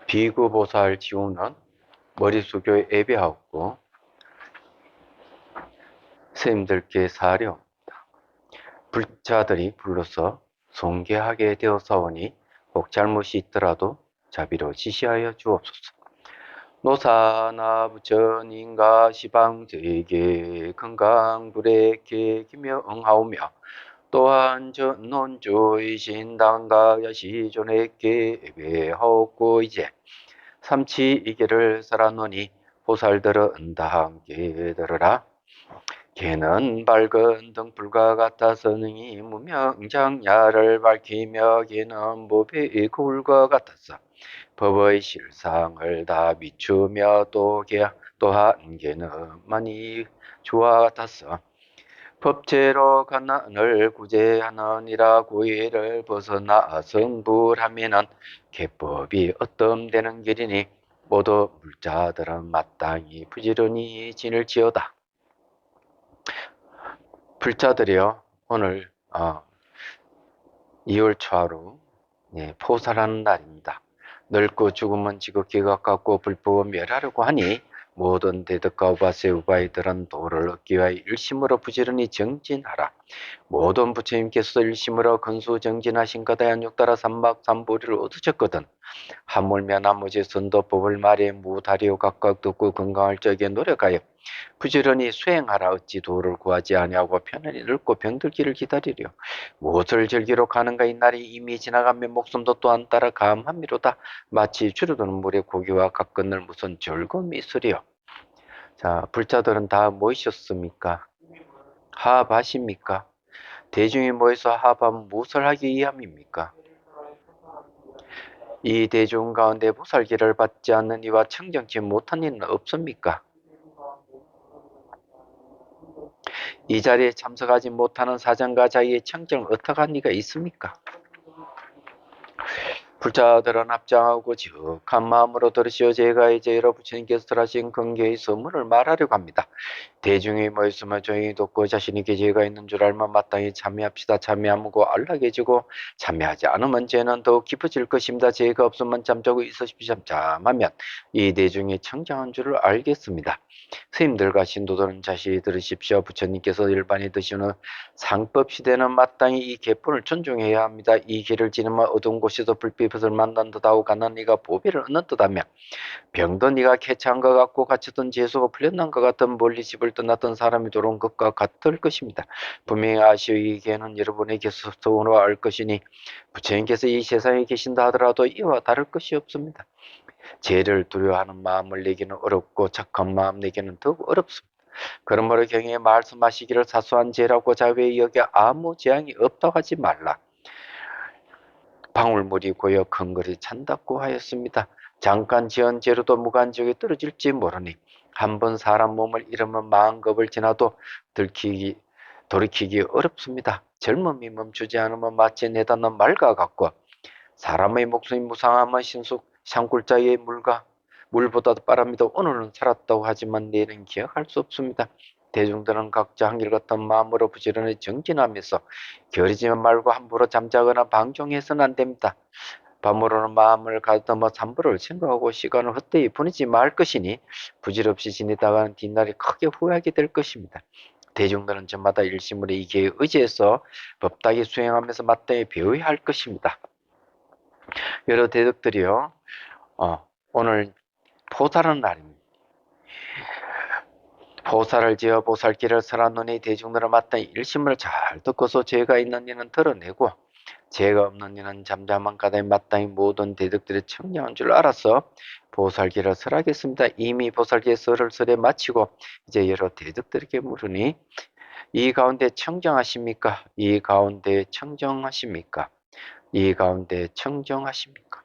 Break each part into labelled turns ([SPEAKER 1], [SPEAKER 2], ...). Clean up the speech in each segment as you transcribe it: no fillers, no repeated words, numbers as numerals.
[SPEAKER 1] 비구보살 지우는 머리 숙여 예배하고 스님들께 사려 불자들이 불러서 송계하게 되어서오니 혹 잘못이 있더라도 자비로 지시하여 주옵소서. 노사나 부처님과 시방제게 건강불에 기명하오며 또한 전논조이신 당가 야시존에게 예배하옵고 이제 삼치 이계를 살았노니 보살들은 함께 들으라. 개는 밝은 등불과 같아서 능히 무명장야를 밝히며 개는 법의 굴과 같았어. 법의 실상을 다 비추며 또한 개는 많이 주와 같았어. 법제로 가난을 구제하느니라. 구의를 벗어나 성불하면은 개법이 어떤되는 길이니 모두 물자들은 마땅히 부지런히 지낼지어다. 불자들이요, 오늘 2월 초하루 포살하는 날입니다. 늙고 죽으면 지극히 가깝고 불법은 멸하려고 하니 모든 대덕과 우바세 우바이들은 도를 얻기 위하여 일심으로 부지런히 정진하라. 모든 부처님께서 일심으로 근수정진하신 거다 연육따라 삼박삼보리를 얻으셨거든. 하물며 나머지 선도법을 말해 무다리오 각각 듣고 건강할 적에 노력하여 부지런히 수행하라. 어찌 도를 구하지 아니하고 편안히 늙고 병들기를 기다리려. 무엇을 즐기러 가는가. 이 날이 이미 지나가면 목숨도 또한 따라 감함이로다. 마치 줄어드는 물에 고기와 같건을 무슨 즐거움이 있으리요. 자, 불자들은 다 모이셨습니까? 하합하십니까? 대중이 모여서 하합하면 무엇을 하기 위함입니까? 이 대중 가운데 보살기를 받지 않는 이와 청정치 못한 이는 없습니까? 이 자리에 참석하지 못하는 사정과 자기의 청정을 어떻게 할 리가 있습니까? 불자들은 합장하고 지극한 마음으로 들으시어 제가 이제 여러 부처님께서 하신 근계의 선물을 말하려고 합니다. 대중이 모였으면 조용히 듣고 자신에게 죄가 있는 줄 알면 마땅히 참여합시다. 참여하고 안락해지고 참여하지 않으면 죄는 더욱 깊어질 것입니다. 죄가 없으면 잠자고 있으십시오. 잠잠하면 이 대중이 청정한 줄을 알겠습니다. 스님들과 신도들은 자세히 들으십시오. 부처님께서 일반이 드시는 상법 시대는 마땅히 이 계본을 존중해야 합니다. 이 길을 지나면 어두운 곳에서 불빛을 만난 듯하고 가난한 이가 보배를 얻는 듯하며 병든 이가 개창한 것 같고 갇혔던 죄수가 풀려난 것 같은 멀리 집을 떠났던 사람이 돌아온 것과 같을 것입니다. 분명히 아시오. 이 개는 여러분에게서 서운을 알 것이니 부처님께서 이 세상에 계신다 하더라도 이와 다를 것이 없습니다. 죄를 두려워하는 마음을 내기는 어렵고 착한 마음 내기는 더욱 어렵습니다. 그러므로 경에 말씀하시기를 사소한 죄라고 자외히 여겨 아무 재앙이 없다고 하지 말라. 방울물이 고여 큰 것이 찬다고 하였습니다. 잠깐 지은 죄로도 무간지옥에 떨어질지 모르니 한번 사람 몸을 잃으면 마음겁을 지나도 돌이키기 어렵습니다. 젊음이 멈추지 않으면 마치 내닫는 말과 같고 사람의 목숨이 무상하면 산골짜기의 물보다도 빠릅니다. 오늘은 살았다고 하지만 내일은 기억할 수 없습니다. 대중들은 각자 한결같은 마음으로 부지런히 정진하면서 게으르지 말고 함부로 잠자거나 방종해서는 안 됩니다. 밤으로는 마음을 가다듬어 삼부를 생각하고 시간을 헛되이 보내지 말 것이니 부질없이 지내다가는 뒷날이 크게 후회하게 될 것입니다. 대중들은 저마다 일심으로 이기에 의지해서 법답게 수행하면서 마땅히 배워야 할 것입니다. 여러 대덕들이요, 오늘 포살하는 날입니다. 포살을 지어 보살길을 설하노니 대중들은 마땅히 일심을 잘 듣고서 죄가 있는 이는 드러내고 죄가 없는 이는 잠잠한 가다에 마땅히 모든 대덕들의 청량한 줄 알아서 보살길을 설하겠습니다. 이미 보살길의 설을 설에 마치고 이제 여러 대덕들에게 물으니 이 가운데 청정하십니까? 이 가운데 청정하십니까? 이 가운데 청정하십니까?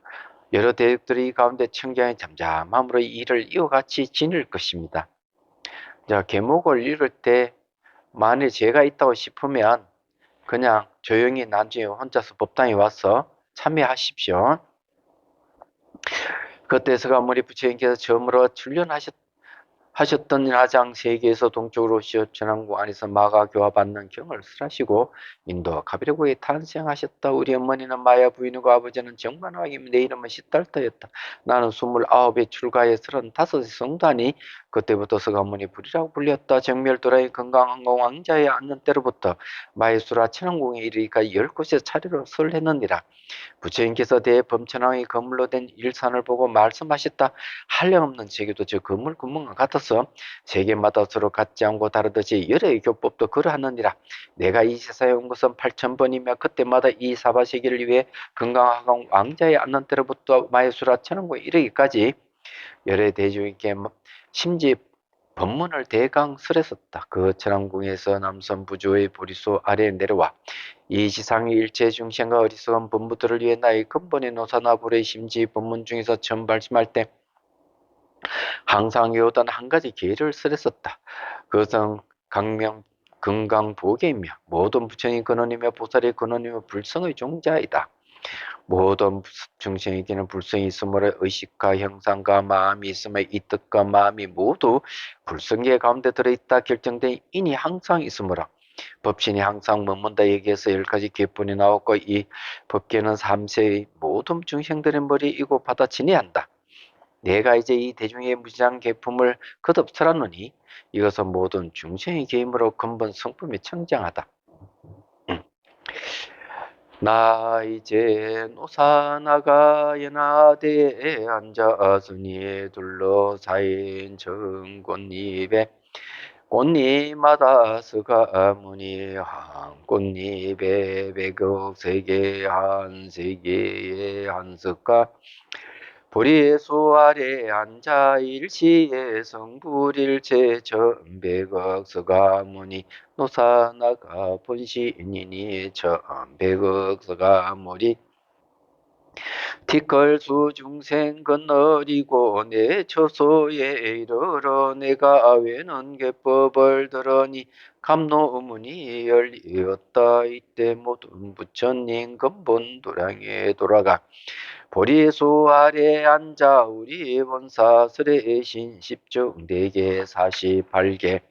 [SPEAKER 1] 여러 대덕들이 이 가운데 청정의 잠잠함으로 이 일을 이와 같이 지낼 것입니다. 자, 계목을 읽을 때 만에 죄가 있다고 싶으면 그냥 조용히 나중에 혼자서 법당에 와서 참여하십시오. 그때서가 우리 부처님께서 처음으로 하셨던 하장 세계에서 동쪽으로 시어 천왕궁 안에서 마가 교화받는 경을 설하시고 인도 가비르국에 탄생하셨다. 우리 어머니는 마야 부인이고 아버지는 정만왕이며 내 이름은 시달타였다. 나는 29에 출가해 35에 성도하니 그때부터 서가모니 불이라고 불렸다. 정멸도라의 건강한 왕자의 앉는 때로부터 마의 수라 천왕궁에 이르기까지 10곳에 차례로 설했느니라. 부처님께서 대범천왕의 건물로 된 일산을 보고 말씀하셨다. 한량없는 세계도 저 건물 구멍과 같아서 세계마다 서로 같지 않고 다르듯이 열의 교법도 그러하느니라. 내가 이 세상에 온 것은 8,000번이며 그때마다 이 사바세계를 위해 건강한 왕자의 앉는 때로부터 마예수라 천왕국에 이르기까지 열의 대중에게 심지 법문을 대강설했었다. 그 천왕궁에서 남선 부조의 보리소 아래에 내려와 이 지상의 일체 중생과 어리석은 범부들을 위해 나의 근본의 노사나불의 심지 법문 중에서 처음 발심할 때 항상 외우던 한 가지 계를 설했었다. 그것은 강명 건강보계이며 모든 부처의 근원이며 보살의 근원이며 불성의 종자이다. 모든 중생에게는 불성이 있으므로 의식과 형상과 마음이 있으며 이 뜻과 마음이 모두 불성계 가운데 들어있다 결정된 인이 항상 있으므로 법신이 항상 머문다 얘기해서 10가지 계본이 나왔고 이 법계는 3세의 모든 중생들의 머리이고 받아지니 한다. 내가 이제 이 대중의 무지장 계품을 거듭 설하노니 이것은 모든 중생의 계임으로 근본 성품이 청정하다. 나 이제 노사나가 연하대에 앉았으니 둘러싸인 정꽃잎에 꽃잎마다 스가무니 한 꽃잎에 백억 세계 한 세계에 한 스가 보리수 아래 앉아 일시에 성불일체 전백억 스가무니 노사나가 본신이니 전백억 스가무니 티끌수 중생 건너리고 내 처소에 이르러 내가 외는 계법을 들으니 감노문이 열리었다. 이때 모든 부처님 근본 도량에 돌아가 보리수 아래 앉아 우리 본사설의 신십중 4개 48개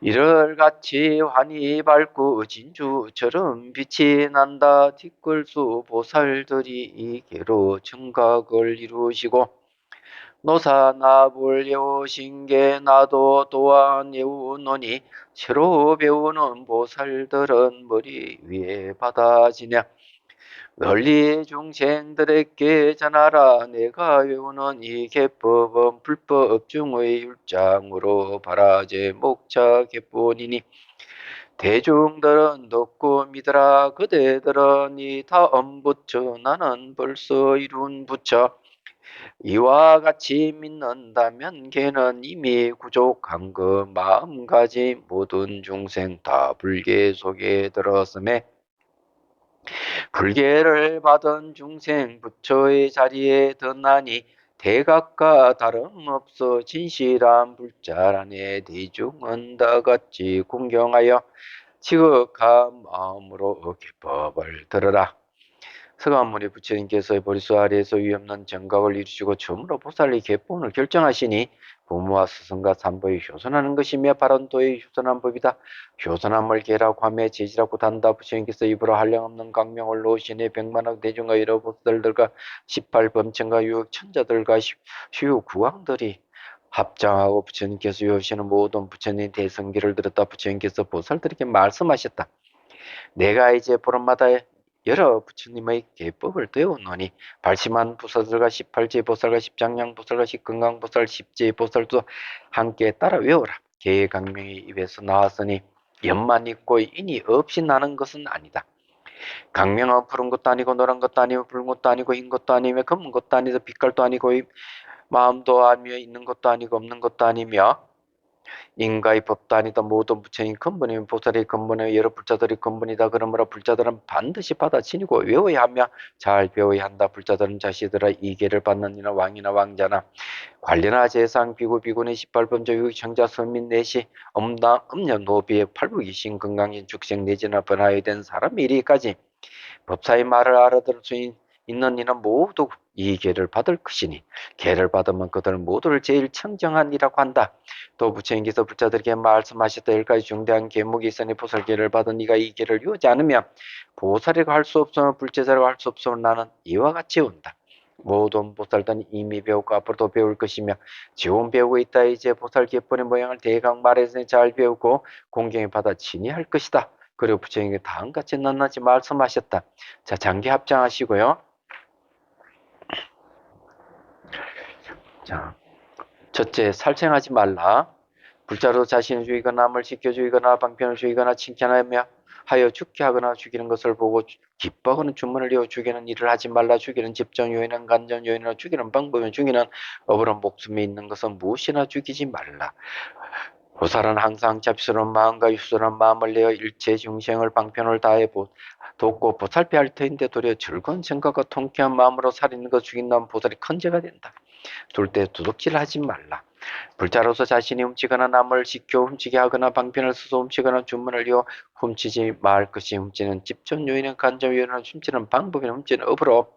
[SPEAKER 1] 이럴같이 환히 밝고 진주처럼 빛이 난다. 티끌수 보살들이 이계로 청각을 이루시고 노사나불 외우신 게 나도 또한 외우노니 새로 배우는 보살들은 머리 위에 받아지냐. 널리 중생들에게 전하라. 내가 외우는 이 계법은 불법 중의 율장으로 바라제 목차 계본이니 대중들은 듣고 믿으라. 그대들은 이 다음 부처 나는 벌써 이룬 부처 이와 같이 믿는다면 걔는 이미 구족한 그 마음가짐 모든 중생 다 불계 속에 들었음에 불계를 받은 중생 부처의 자리에 드나니 대각과 다름없어 진실한 불자란에 대중은 다같이 공경하여 지극한 마음으로 기법을 들으라. 서가모니 부처님께서 보리수 아래에서 위없는 정각을 이루시고 처음으로 보살의 계본을 결정하시니 부모와 스승과 산보에 효선하는 것이며 바른 도의 효선한 법이다. 효선함을 계라고 하며 제지라고 단다. 부처님께서 입으로 한량없는 강명을 놓으시니 백만억 대중과 여러 보살들과 18범천과 유역천자들과 휴구왕들이 합장하고 부처님께서 외우시는 모든 부처님 대성기를 들었다. 부처님께서 보살들에게 말씀하셨다. 내가 이제 보름마다 여러 부처님의 계법을 배우노니 발심한 보살들과 18제 보살과 십장량 보살과 십건강 보살, 십제 보살도 함께 따라 외워라. 계의 강명이 입에서 나왔으니 연만 있고 인이 없이 나는 것은 아니다. 강명은 푸른 것도 아니고 노란 것도 아니고 붉은 것도 아니고 흰 것도 아니며 검은 것도 아니고 빛깔도 아니고 마음도 아니며 있는 것도 아니고 없는 것도 아니며 인가의 법도 아니다. 모든 부처님 근본이면 보살의 근본이며 여러 불자들이 근본이다. 그러므로 불자들은 반드시 받아 지니고 외워야 하며 잘 배워야 한다. 불자들은 자신들의 이계를 받는 이나 왕이나 왕자나 관리나 재상 비구 비구니 18범죄 유청자 서민 내시 음녀 노비의 팔부이신 건강인 죽생 내지나 번화에 된 사람 이리까지 법사의 말을 알아들을 수 있는 이는 모두 이 계를 받을 것이니 계를 받으면 그들 모두를 제일 청정한 이라고 한다. 또 부처님께서 불자들에게 말씀하셨다. 10가지 중대한 계목이 있으니 보살계를 받은 네가 이 계를 이루지 않으면 보살이가 할 수 없으면 불제자라고 할 수 없으면 나는 이와 같이 온다. 모든 보살들은 이미 배우고 앞으로도 배울 것이며 지금 배우고 있다. 이제 보살 깃불의 모양을 대강 말해서 잘 배우고 공경에 받아 진이할 것이다. 그리고 부처님께 다음같이 낱낱이 말씀하셨다. 자, 장기 합장하시고요. 자, 첫째, 살생하지 말라. 불자로 자신을 죽이거나 남을 지켜 죽이거나 방편을 죽이거나 칭찬하며 하여 죽게 하거나 죽이는 것을 보고 기뻐하는 주문을 이어 죽이는 일을 하지 말라. 죽이는 집정 요인은 간전 요인이나 죽이는 방법은 죽이는 업으로 목숨이 있는 것은 무엇이나 죽이지 말라. 보살은 항상 잡스러운 마음과 유스러운 마음을 내어 일체 중생을 방편을 다해 돕고 보살펴 할 터인데 도리어 즐거운 생각과 통쾌한 마음으로 살인는 것 죽인다면 보살이 큰 죄가 된다. 둘 때 도둑질 하지 말라. 불자로서 자신이 훔치거나 남을 지켜 훔치게 하거나 방편을 써서 훔치거나 주문을 이어 훔치지 말 것이 훔치는 집전 요인은 간접 요인은 훔치는 방법이나 훔치는 업으로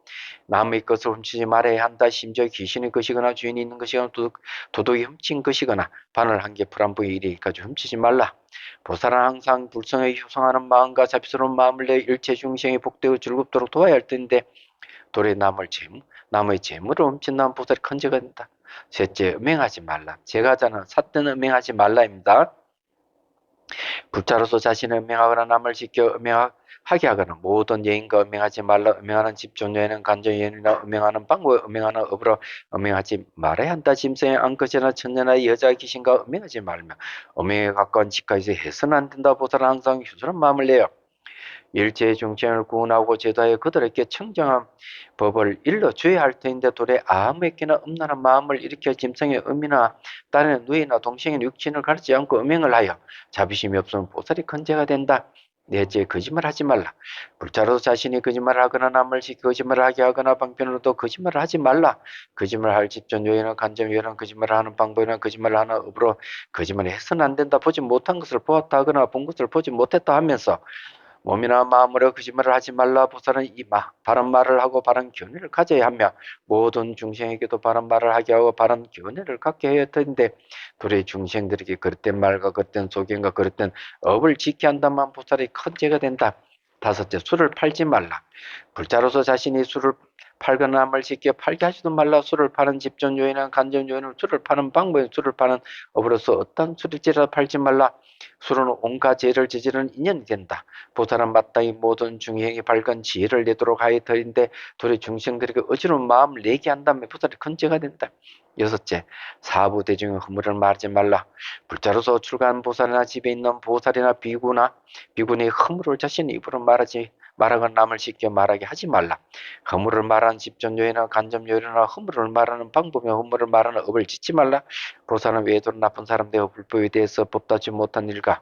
[SPEAKER 1] 남의 것을 훔치지 말아야 한다. 심지어 귀신의 것이거나 주인이 있는 것이거나 도둑이 훔친 것이거나 바늘 한 개 풀한부의 일이기까지 훔치지 말라. 보살은 항상 불성에 효성하는 마음과 자비스러운 마음을 내 일체 중생이 복되고 즐겁도록 도와야 할 텐데 도리에 남의 재물을 훔친다면 보살이 큰 죄가 된다. 셋째, 음행하지 말라. 제가자는 삿된 음행하지 말라입니다. 불자로서 자신을 음행하거나 남을 지켜 음행하게 하거나 모든 예인과 음행하지 말라. 음행하는 집존여에는 간전여인이나 음행하는 방법에 음행하는 업으로 음행하지 말아야 한다. 짐승의 암컷이나 천녀나 여자 귀신과 음행하지 말며 음행에 가까운 집까지 해서는 안 된다. 보살은 항상 휴술한 마음을 내어 일체의 중생을 구원하고 제도하여 그들에게 청정한 법을 일러줘야 할 터인데 도래 아무에게나 음란한 마음을 일으켜 짐승의 음이나 딸의 누이나 동생의 육친을 가르치지 않고 음행을 하여 자비심이 없으면 보살이 큰 죄가 된다. 넷째, 거짓말하지 말라. 불자로서 자신이 거짓말을 하거나 남을 지켜 거짓말을 하게 하거나 방편으로도 거짓말을 하지 말라. 거짓말할 집전 요인은 간접 요인은 거짓말을 하는 방법이나 거짓말을 하는 업으로 거짓말을 해서는 안 된다. 보지 못한 것을 보았다 하거나 본 것을 보지 못했다 하면서 몸이나 마음으로 거짓말을 하지 말라. 보살은 바른 말을 하고 바른 견해를 가져야 하며 모든 중생에게도 바른 말을 하게 하고 바른 견해를 갖게 해야 할 텐데 도리어 중생들에게 그릇된 말과 그릇된 소견과 그릇된 업을 지켜야 한다면 보살이 큰 죄가 된다. 다섯째, 술을 팔지 말라. 불자로서 자신이 술을 팔거나 남을 지켜 팔게 하지도 말라. 술을 파는 집전 요인은 간전 요인은 술을 파는 방법은 술을 파는 업으로서 어떤 술일지라도 팔지 말라. 술은 온갖 죄를 저지르는 인연이 된다. 보살은 마땅히 모든 중생이 밝은 지혜를 내도록 하였더인데 도리 중생들에게 어지러운 마음을 내게 한다면 보살이 큰 죄가 된다. 여섯째, 사부 대중의 허물을 말하지 말라. 불자로서 출가한 보살이나 집에 있는 보살이나 비구니 허물을 자신의 입으로 말하거나 남을 시켜 말하게 하지 말라. 허물을 말하는 집전요이나 간접요이나 허물을 말하는 방법이나 허물을 말하는 업을 짓지 말라. 보살은 외도로 나쁜 사람 되어 불법에 대해서 법답지 못한 일과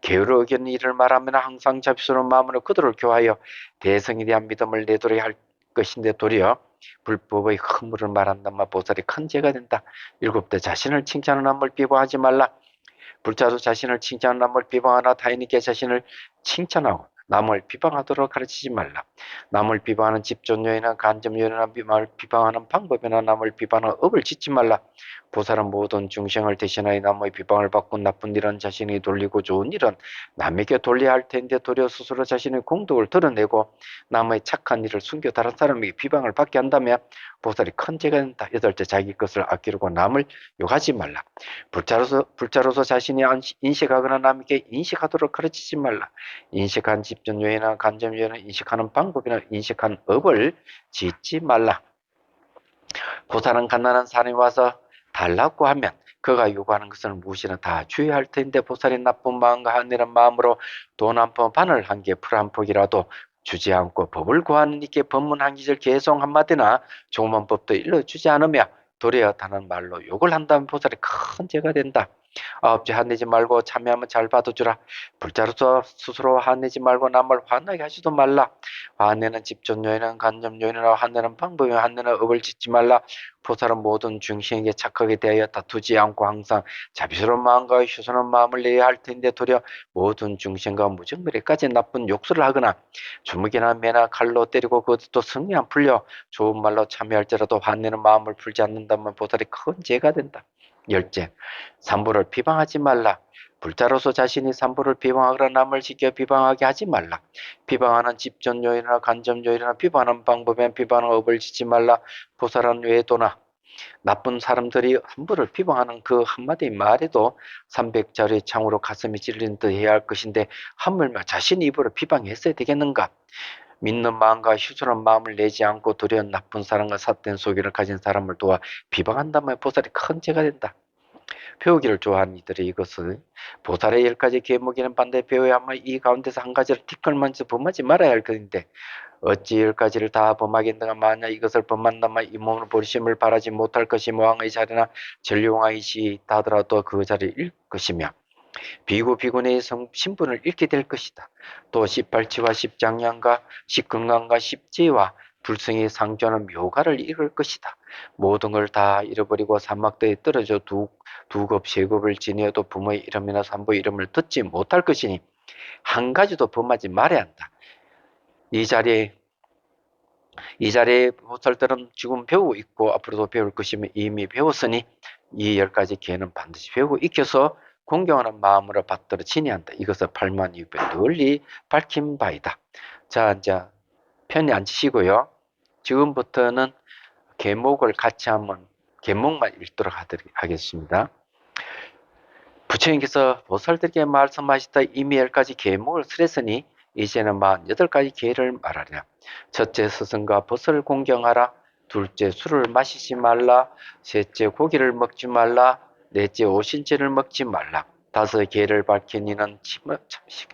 [SPEAKER 1] 게으르 의견 일을 말하면 항상 자비스러운 마음으로 그들을 교하여 대성에 대한 믿음을 내도록 할 것인데 도리어 불법의 허물을 말한다면 보살이 큰 죄가 된다. 일곱째, 자신을 칭찬하는 남을 비방하지 말라. 불자도 자신을 칭찬하는 남을 비방하나 타인에게 자신을 칭찬하고 남을 비방하도록 가르치지 말라. 남을 비방하는 집존요이나 간접요이나 남을 비방하는 방법이나 남을 비방하는 업을 짓지 말라. 보살은 모든 중생을 대신하여 남의 비방을 받고 나쁜 일은 자신이 돌리고 좋은 일은 남에게 돌려야 할 텐데 도리어 스스로 자신의 공덕을 드러내고 남의 착한 일을 숨겨 다른 사람에게 비방을 받게 한다면 보살이 큰 죄가 된다. 여덟째, 자기 것을 아끼려고 남을 욕하지 말라. 불자로서 자신이 인식하거나 남에게 인식하도록 가르치지 말라. 인식한 집전요이나 간접요이나 인식하는 방법이나 인식한 업을 짓지 말라. 보살은 갓난한 사람이 와서 달라고 하면 그가 요구하는 것을 무엇이나 다 주의할 할 텐데 보살이 나쁜 마음과 하늘한 마음으로 돈 한 푼, 바늘 한 개, 풀 한 폭이라도 주지 않고 법을 구하는 이께 법문 한 기절 계속 한마디나 조문법도 일러주지 않으며 도리어 다는 말로 욕을 한다면 보살이 큰 죄가 된다. 아홉째 화내지 말고 참여하면 잘 받아주라. 불자로서 스스로 화내지 말고 남을 화나게 하지도 말라. 화내는 집전 요인은 간접 요인이라 화내는 방법이 화내는 업을 짓지 말라. 보살은 모든 중생에게 착하게 대하여 다투지 않고 항상 자비스러운 마음과 휴선한 마음을 내야 할 텐데 도리어 모든 중생과 무정거리까지 나쁜 욕설을 하거나 주먹이나 매나 칼로 때리고 그것도 성이 안 풀려 좋은 말로 참여할지라도 화내는 마음을 풀지 않는다면 보살이 큰 죄가 된다. 열째, 삼부를 비방하지 말라. 불자로서 자신이 삼부를 비방하거나 남을 지켜 비방하게 하지 말라. 비방하는 집전 요인이나 간접 요인이나 비방하는 방법에 비방하는 업을 짓지 말라. 보살은 외도나 나쁜 사람들이 함부를 비방하는 그 한마디 말에도 300자루의 창으로 가슴이 찔리는 듯 해야 할 것인데 하물며 자신이 입으로 비방했어야 되겠는가? 믿는 마음과 휴술한 마음을 내지 않고 도리어 나쁜 사람과 삿된 소견을 가진 사람을 도와 비방한다면 보살이 큰 죄가 된다. 배우기를 좋아하는 이들이 이것을 보살의 10가지 계목에는 반대 배워야 하면 이 가운데서 한 가지를 티끌만해서 범하지 말아야 할 것인데 어찌 10가지를 다 범하겠는가. 만약 이것을 범한다면 이 몸을 버리심을 바라지 못할 것이며 왕의 자리나 전류왕의 시에 있다 하더라도 그 자리를 잃을 것이며 비구 비구의 신분을 잃게 될 것이다. 또 18치와 10장량과 10건강과 10지와 불승의 상조하는 묘가를 잃을 것이다. 모든 걸 다 잃어버리고 사막대에 떨어져 두겁 세겁을 지내어도 부모의 이름이나 산부의 이름을 듣지 못할 것이니 한 가지도 범하지 말아야 한다. 이 자리에 보살들은 지금 배우고 있고 앞으로도 배울 것이며 이미 배웠으니 이 10가지 계는 반드시 배우고 익혀서 공경하는 마음으로 받들어 지내야 한다. 이것을 8만200 널리 밝힌 바이다. 자, 이제 편히 앉으시고요. 지금부터는 계목을 같이 한번 계목만 읽도록 하겠습니다. 부처님께서 보살들에게 말씀하시다 이미 10가지 계목을 쓰랬으니 이제는 48가지 계를 말하랴. 첫째, 스승과 보살을 공경하라. 둘째, 술을 마시지 말라. 셋째, 고기를 먹지 말라. 넷째, 오신채를 먹지 말라. 다섯, 계를 밝힌 이는 참식.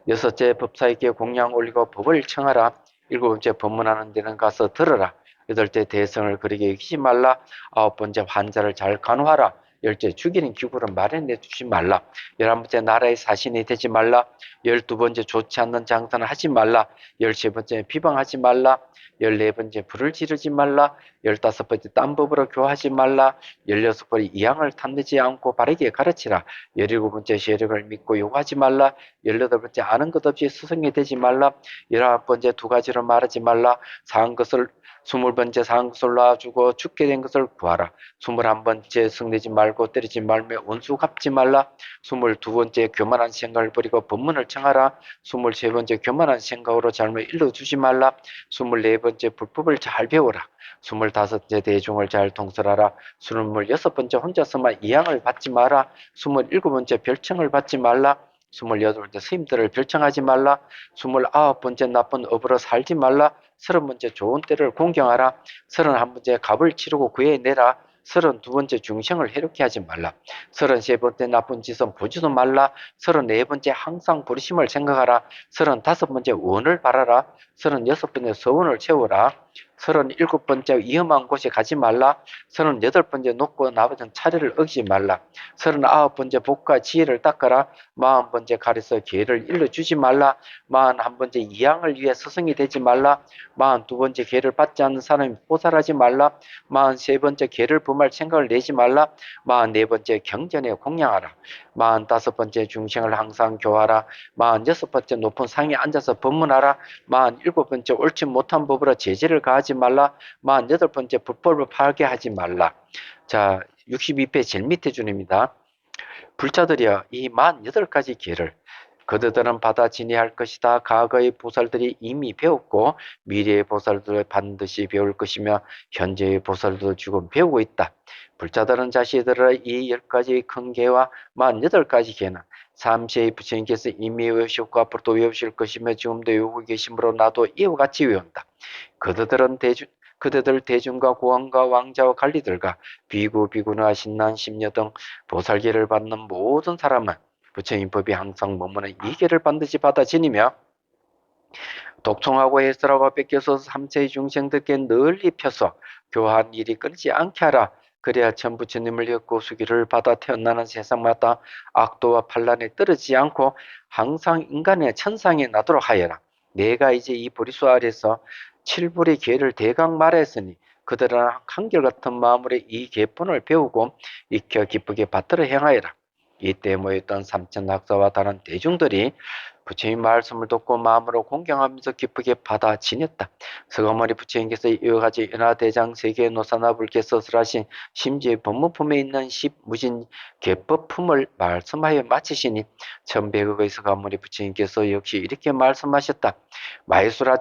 [SPEAKER 1] 여섯째, 법사에게 공양 올리고 법을 청하라. 일곱째, 법문하는 데는 가서 들어라. 여덟째, 대성을 그리게 여기지 말라. 아홉번째, 환자를 잘 간호하라. 열째, 죽이는 기구를 마련해 주지 말라. 11번째, 나라의 사신이 되지 말라. 12번째, 좋지 않는 장사는 하지 말라. 13번째, 비방하지 말라. 14번째, 불을 지르지 말라. 15번째, 딴법으로 교하지 말라. 16번째, 이양을 탐내지 않고 바르게 가르치라. 17번째, 세력을 믿고 요구하지 말라. 18번째, 아는 것 없이 스승이 되지 말라. 19번째, 두 가지를 말하지 말라. 사한 것을 20번째 사한 것을 놔주고 죽게 된 것을 구하라. 21번째 승내지 말고 때리지 말며 원수 갚지 말라. 22번째 교만한 생각을 버리고 법문을 청하라. 23번째 교만한 생각으로 잘못 일러주지 말라. 24번째 불법을 잘 배워라. 25번째 대중을 잘 통솔하라. 26번째 혼자서만 이양을 받지 마라. 27번째 별칭을 받지 말라. 28번째 스님들을 별칭하지 말라. 29번째 나쁜 업으로 살지 말라. 30번째 좋은 때를 공경하라. 31번째 값을 치르고 구해내라. 32번째 중생을 해롭게 하지 말라. 33번째 나쁜 짓은 보지도 말라. 34번째 항상 부르심을 생각하라. 35번째 원을 바라라. 36번째 서원을 채우라. 37번째 위험한 곳에 가지 말라. 38번째 높고 낮은 차례를 어기지 말라. 39번째 복과 지혜를 닦아라. 40번째 가려서 기회를 일러주지 말라. 41번째 이양을 위해 스승이 되지 말라. 42번째 기회를 받지 않는 사람이 보살하지 말라. 43번째 기회를 범할 생각을 내지 말라. 44번째 경전에 공양하라. 45번째 중생을 항상 교하라. 46번째 높은 상에 앉아서 법문하라. 47번째 옳지 못한 법으로 제재를 가하지 말라. 48번째 불법을 파괴하지 말라. 자, 62회 제일 밑에 줄입니다. 불자들이여 이 48가지 계를 그들은 받아 지내할 것이다. 과거의 보살들이 이미 배웠고 미래의 보살들을 반드시 배울 것이며 현재의 보살들도 지금 배우고 있다. 불자들은 자신들의 이 10가지 큰 계와 48가지 계는 삼세의 부처님께서 이미 외우셨고 앞으로도 외우실 것이며 지금도 외우고 계심으로 나도 이와 같이 외운다. 그대들 대중과 고왕과 왕자와 관리들과 비구, 비구나 신난, 심녀 등 보살계를 받는 모든 사람은 부처님 법이 항상 머무는 이 계를 반드시 받아 지니며 독통하고 해설하고 뺏겨서 삼세의 중생들께 널리 펴서 교한 일이 끊지 않게 하라. 그래야 천부처님을 엮고 수기를 받아 태어나는 세상마다 악도와 반란에 떨어지지 않고 항상 인간의 천상에 나도록 하여라. 내가 이제 이 보리수 아래서 칠불의 계를 대강 말했으니 그들은 한결같은 마음으로 이 계본을 배우고 익혀 기쁘게 받들어 행하여라. 이때 모였던 삼천 학사와 다른 대중들이 부처님 말씀을 듣고 마음으로 공경하면서 기쁘게 받아 지녔다. 서가모니 부처님께서 이와 같이 인하대장 세계 노사나불께 서술하신 심지의 법문품에 있는 십무진 계법품을 말씀하여 마치시니 천백억의 서가모니 부처님께서 역시 이렇게 말씀하셨다. 마해수라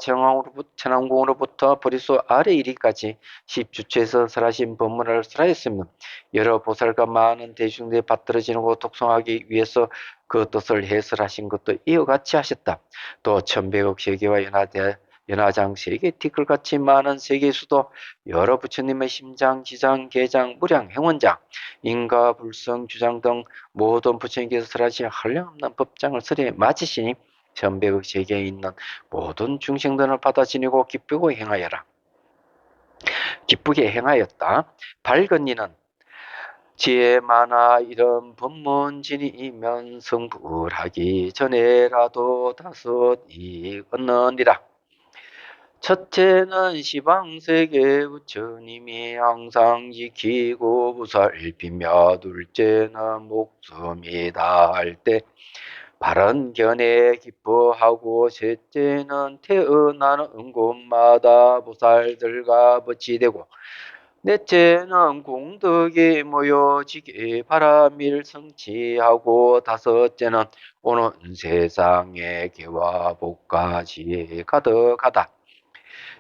[SPEAKER 1] 천왕궁으로부터 보리수 아래 이리까지 십주체에서 설하신 법문을 설하였으며 여러 보살과 많은 대중들이 받들어지는 곳 독송하기 위해서 그 뜻을 해설하신 것도 이와 같이 하셨다. 또 천백억 세계와 연화장 세계 티끌같이 많은 세계수도 여러 부처님의 심장, 지장, 계장, 무량, 행원장, 인가, 불성, 주장 등 모든 부처님께서 설하신 한량없는 법장을 설해 마치시니 천백억 세계에 있는 모든 중생들을 받아 지니고 기쁘게 행하여라. 기쁘게 행하였다. 밝은 이는 지혜 많아 이런 법문진이면 성불하기 전에라도 다섯 이었느니라. 첫째는 시방세계 부처님이 항상 지키고 보살피며, 둘째는 목숨이 다할 때 바른 견해 기뻐하고, 셋째는 태어나는 곳마다 보살들과 버치되고, 넷째는 공덕이 모여지기 바람일 성취하고, 다섯째는 오는 세상의 개와 복까지 가득하다.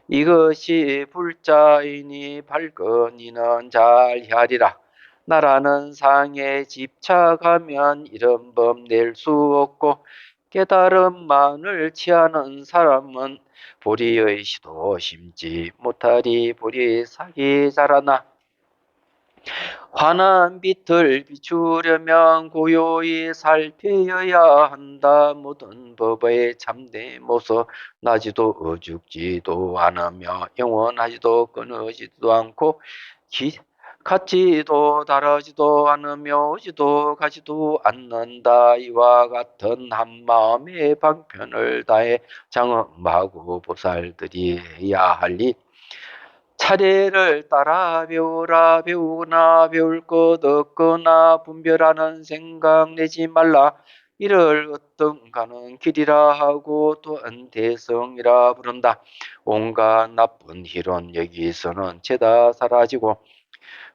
[SPEAKER 1] 이것이 불자이니 밝은 이는 잘 헤아리라. 나라는 상에 집착하면 이런 법 낼 수 없고, 깨달음만을 취하는 사람은 보리의 시도 심지 못하리. 보리 사기 자라나. 환한 빛을 비추려면 고요히 살펴야 한다. 모든 법의 참된 모습, 나지도 어죽지도 않으며 영원하지도 끊어지도 않고 같지도 다르지도 않으며 오지도 가지도 않는다. 이와 같은 한마음의 방편을 다해 장엄하고 보살들이 해야 할 일, 차례를 따라 배우라. 배우거나 배울 것 없거나 분별하는 생각 내지 말라. 이를 어떤가는 길이라 하고 또한 대성이라 부른다. 온갖 나쁜 희론 여기서는 죄다 사라지고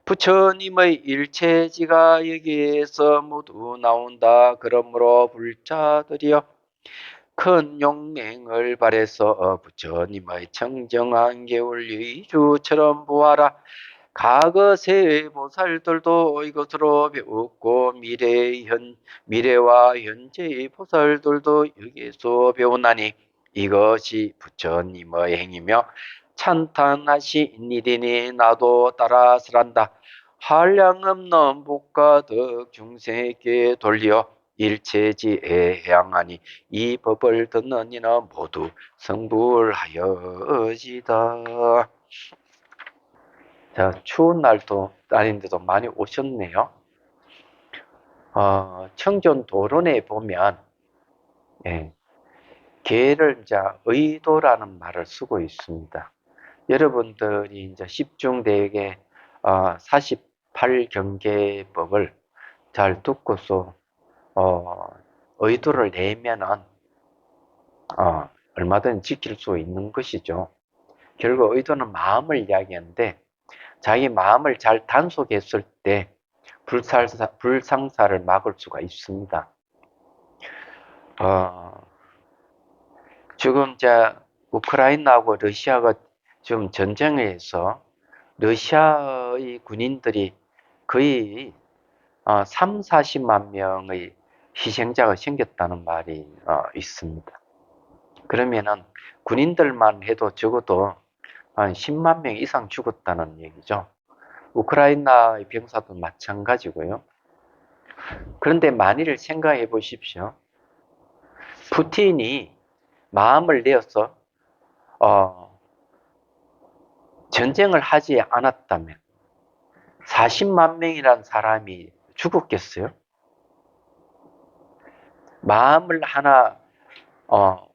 [SPEAKER 1] 부처님의 일체지가 여기에서 모두 나온다. 그러므로 불자들이여, 큰 용맹을 발해서 부처님의 청정한 개울 유의주처럼 보아라. 과거 세 보살들도 이것으로 배웠고, 미래와 현재의 보살들도 여기서 배우나니 이것이 부처님의 행이며 찬탄하신 일이니 나도 따라 설한다. 한량없는 복과 덕 중생에게 돌려 일체지에 향하니 이 법을 듣는 이는 모두 성불하여지다. 자, 추운 날도 아닌데도 많이 오셨네요. 청전 도론에 보면 계를 이제 의도라는 말을 쓰고 있습니다. 여러분들이 이제 십중대계 48경계법을 잘 듣고서 의도를 내면은 얼마든지 지킬 수 있는 것이죠. 결국 의도는 마음을 이야기하는데, 자기 마음을 잘 단속했을 때 불상사를 막을 수가 있습니다. 지금 이제 우크라이나하고 러시아가 지금 전쟁에서 러시아의 군인들이 거의 3, 40만 명의 희생자가 생겼다는 말이 있습니다. 그러면은 군인들만 해도 적어도 한 10만 명 이상 죽었다는 얘기죠. 우크라이나의 병사도 마찬가지고요. 그런데 만일 생각해 보십시오. 푸틴이 마음을 내어서 전쟁을 하지 않았다면, 40만 명이란 사람이 죽었겠어요? 마음을 하나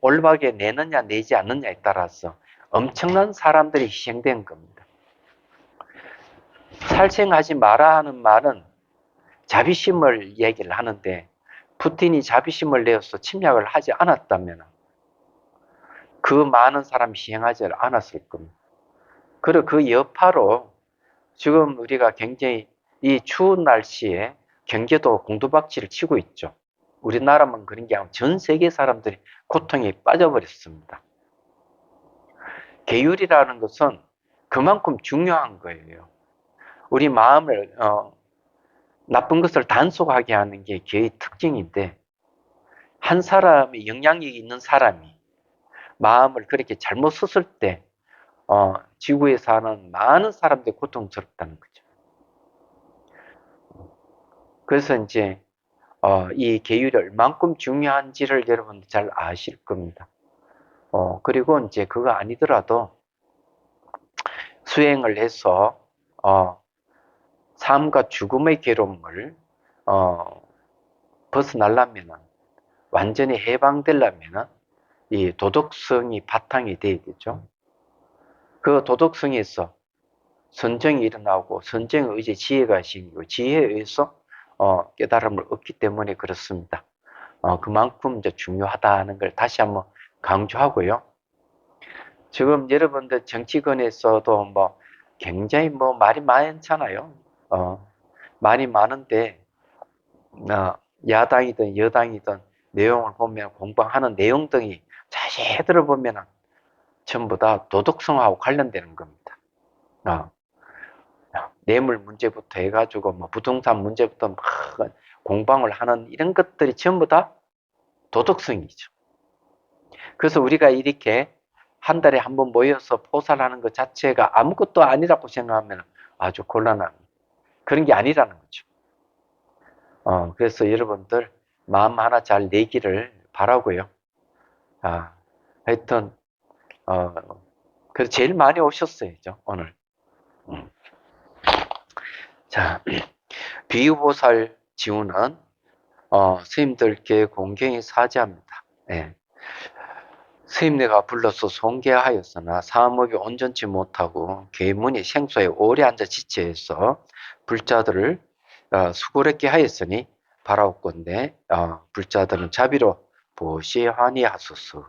[SPEAKER 1] 올바르게 내느냐 내지 않느냐에 따라서 엄청난 사람들이 희생된 겁니다. 살생하지 마라 하는 말은 자비심을 얘기를 하는데 푸틴이 자비심을 내어서 침략을 하지 않았다면 그 많은 사람이 희생하지 않았을 겁니다. 그리고 그 여파로 지금 우리가 굉장히 이 추운 날씨에 경제도 공두박질을 치고 있죠. 우리나라만 그런 게 아니라 전 세계 사람들이 고통에 빠져버렸습니다. 계율이라는 것은 그만큼 중요한 거예요. 우리 마음을 나쁜 것을 단속하게 하는 게 계의 특징인데 한 사람이 영향력이 있는 사람이 마음을 그렇게 잘못 썼을 때 지구에 사는 많은 사람들이 고통스럽다는 거죠. 그래서 이제 이 계율이 얼만큼 중요한지를 여러분들 잘 아실 겁니다. 그리고 이제 그거 아니더라도 수행을 해서 삶과 죽음의 괴로움을 벗어나려면 완전히 해방되려면 이 도덕성이 바탕이 돼야 되죠. 그 도덕성에서 선정이 일어나고 선정의 의지 지혜가 생기고 지혜에 의해서 깨달음을 얻기 때문에 그렇습니다. 그만큼 이제 중요하다는 걸 다시 한번 강조하고요. 지금 여러분들 정치권에서도 뭐 굉장히 뭐 말이 많잖아요. 말이 많은데 야당이든 여당이든 내용을 보면 공부하는 내용 등이 자세히 들어보면 전부 다 도덕성하고 관련되는 겁니다. 뇌물 문제부터 해가지고 뭐 부동산 문제부터 막 공방을 하는 이런 것들이 전부 다 도덕성이죠. 그래서 우리가 이렇게 한 달에 한 번 모여서 포살하는 것 자체가 아무것도 아니라고 생각하면 아주 곤란한 그런 게 아니라는 거죠. 그래서 여러분들 마음 하나 잘 내기를 바라고요. 하여튼 그래서 제일 많이 오셨어요, 오늘. 자, 비유보살 지우는 스님들께 공경히 사죄합니다. 예. 스님네가 불러서 송계하였으나 사목이 온전치 못하고 계문이 생소에 오래 앉아 지체해서 불자들을 수고롭게 하였으니 바라옵건대 불자들은 자비로 보시하니 하소서.